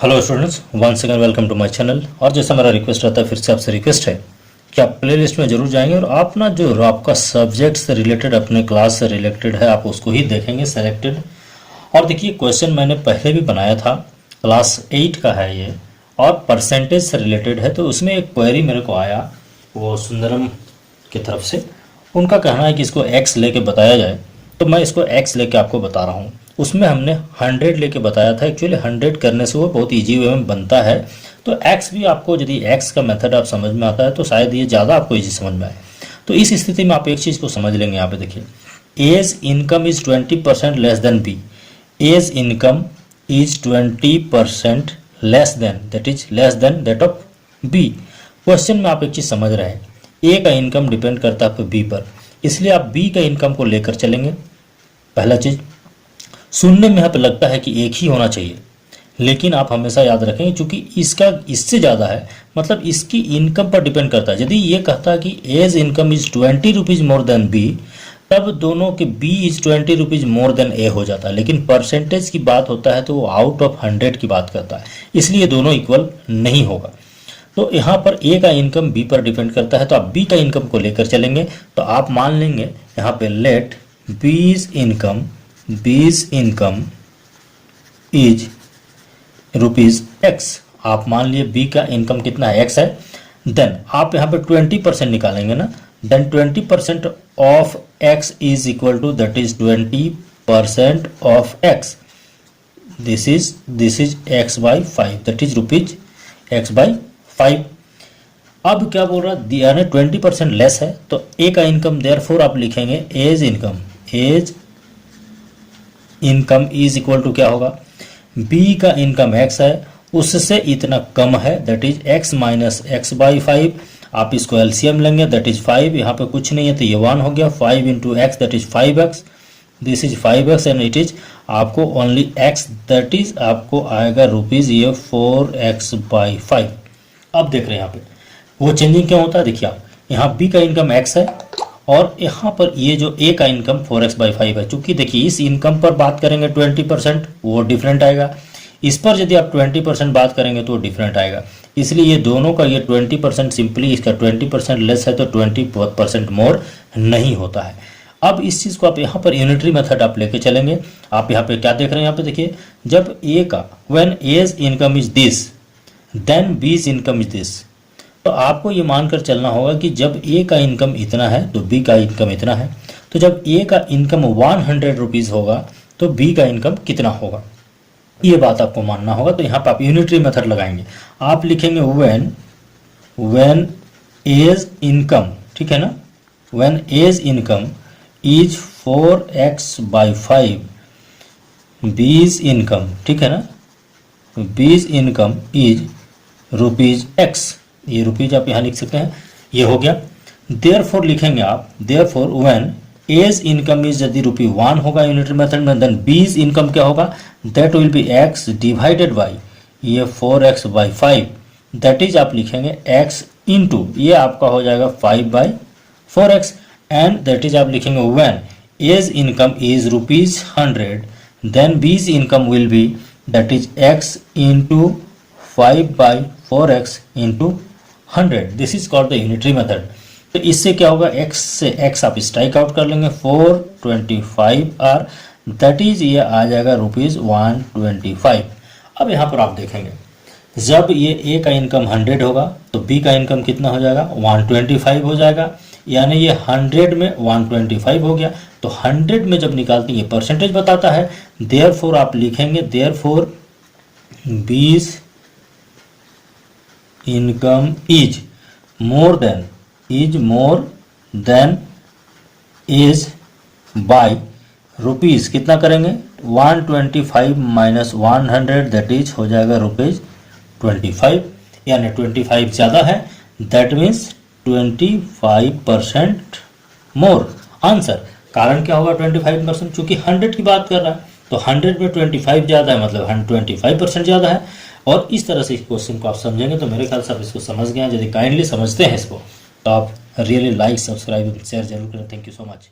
Hello students, once again welcome to my channel. और जैसा मेरा रिक्वेस्ट रहता है, फिर से आपसे रिक्वेस्ट है कि आप प्ले लिस्ट में जरूर जाएंगे और आप ना जो आपका सब्जेक्ट से रिलेटेड, अपने क्लास से रिलेटेड है, आप उसको ही देखेंगे सेलेक्टेड। और देखिए, क्वेश्चन मैंने पहले भी बनाया था, क्लास 8 का है ये और परसेंटेज से रिलेटेड है। तो उसमें एक क्वेरी मेरे को आया, वो सुंदरम की तरफ से। उनका कहना है कि इसको एक्स लेके बताया जाए, तो मैं इसको एक्स लेके आपको बता रहा हूँ। उसमें हमने 100 लेके बताया था। एक्चुअली 100 करने से वो बहुत इजी वे में बनता है। तो एक्स भी आपको, यदि एक्स का मेथड आप समझ में आता है तो शायद ये ज़्यादा आपको इजी समझ में आए। तो इस स्थिति में आप एक चीज़ को समझ लेंगे। यहाँ पे देखिए, A's income is 20% less than B. A's income is 20% less than, that is less than that of B. Question में आप एक चीज़ समझ रहे हैं, ए का इनकम डिपेंड करता है बी पर, इसलिए आप बी का इनकम को लेकर चलेंगे। पहला चीज़, सुनने में यहाँ पे लगता है कि एक ही होना चाहिए, लेकिन आप हमेशा याद रखेंगे चूंकि इसका इससे ज़्यादा है, मतलब इसकी इनकम पर डिपेंड करता है। यदि ये कहता है कि as income is 20 rupees more than B, तब दोनों के B is 20 rupees more than A हो जाता है। लेकिन परसेंटेज की बात होता है तो वो आउट ऑफ 100 की बात करता है, इसलिए दोनों इक्वल नहीं होगा। तो यहाँ पर ए का इनकम बी पर डिपेंड करता है, तो आप बी का इनकम को लेकर चलेंगे। तो आप मान लेंगे यहाँ पे लेट बीज इनकम इज रुपीज एक्स। आप मान लिए बी का इनकम कितना है, एक्स है। देन आप यहाँ पे 20% निकालेंगे ना, then 20% of x is equal to, that is 20% of x. This is x by 5, that is rupees x by 5। अब क्या बोल रहा है, यानी 20% लेस है, तो ए का इनकम देयरफॉर आप लिखेंगे A's income is equal to क्या होगा, बी का इनकम एक्स है, उससे इतना कम है, that is x minus x by 5। आप इसको एलसीएम लेंगे, दैट इज 5। यहाँ पे कुछ नहीं है तो ये 1 हो गया। 5 into x, that is 5x। This is 5x and it is आपको ओनली x, दैट इज आपको आएगा रुपीज ये 4x बाई 5। अब देख रहे हैं यहाँ पे वो चेंजिंग क्यों होता है। देखिए आप, यहाँ बी का इनकम x है और यहाँ पर ये जो ए का इनकम 4x बाई 5 है। चूंकि देखिए, इस इनकम पर बात करेंगे 20%, वो डिफरेंट आएगा। इस पर यदि आप 20% बात करेंगे तो डिफरेंट आएगा। इसलिए ये दोनों का ये 20% सिंपली, इसका 20% लेस है तो 20% मोर नहीं होता है। अब इस चीज़ को आप यहाँ पर यूनिटरी मेथड आप लेके चलेंगे। आप यहाँ पे क्या देख रहे हैं, यहाँ पे देखिए, जब ए का when A's income is this then B's income is this, तो आपको ये मानकर चलना होगा कि जब ए का इनकम इतना है तो बी का इनकम इतना है। तो जब ए का इनकम 100 रुपीज़ होगा तो बी का इनकम कितना होगा, ये बात आपको मानना होगा। तो यहाँ पर आप यूनिटरी मेथड लगाएंगे। आप लिखेंगे व्हेन एज इनकम, ठीक है ना, when A's income is 4x by 5, B's income, ठीक है ना, B's income is rupees x. ये रुपीज आप यहाँ लिख सकते हैं, ये हो गया। देयरफॉर लिखेंगे आप, therefore when A's income is, यदि ₹1 होगा यूनिटरी मेथड में, देन बीज इनकम क्या होगा, that will be x divided by ये 4x बाई 5, दैट इज आप लिखेंगे x इंटू ये आपका हो जाएगा 5 by 4x, and that is आप लिखेंगे when A's income is ₹100, then B's income will be, that is x into 5 by 4x into 100। This is called the unitary method. तो इससे क्या होगा, x से x आप स्ट्राइक आउट कर लेंगे, 425r, दैट इज ये आ जाएगा ₹125। अब यहाँ पर आप देखेंगे, जब ये a का इनकम 100 होगा तो b का इनकम कितना हो जाएगा, 125 हो जाएगा। यानी ये 100 में 125 हो गया। तो 100 में जब निकालते हैं, ये परसेंटेज बताता है। देयरफॉर आप लिखेंगे, therefore B's income is more than A's by rupees, कितना करेंगे, 125 माइनस 100, दैट इज हो जाएगा ₹25। यानी 25 ज़्यादा है, दैट मीन्स 25% मोर। आंसर, कारण क्या होगा 25%, चूंकि 100 की बात कर रहा है तो 100 में 25 ज़्यादा है, मतलब 125% ज़्यादा है। और इस तरह से इस क्वेश्चन को आप समझेंगे तो मेरे ख्याल से आप इसको समझ गए हैं। यदि काइंडली समझते हैं इसको तो आप रियली लाइक, सब्सक्राइब, शेयर जरूर करें। Thank you so much.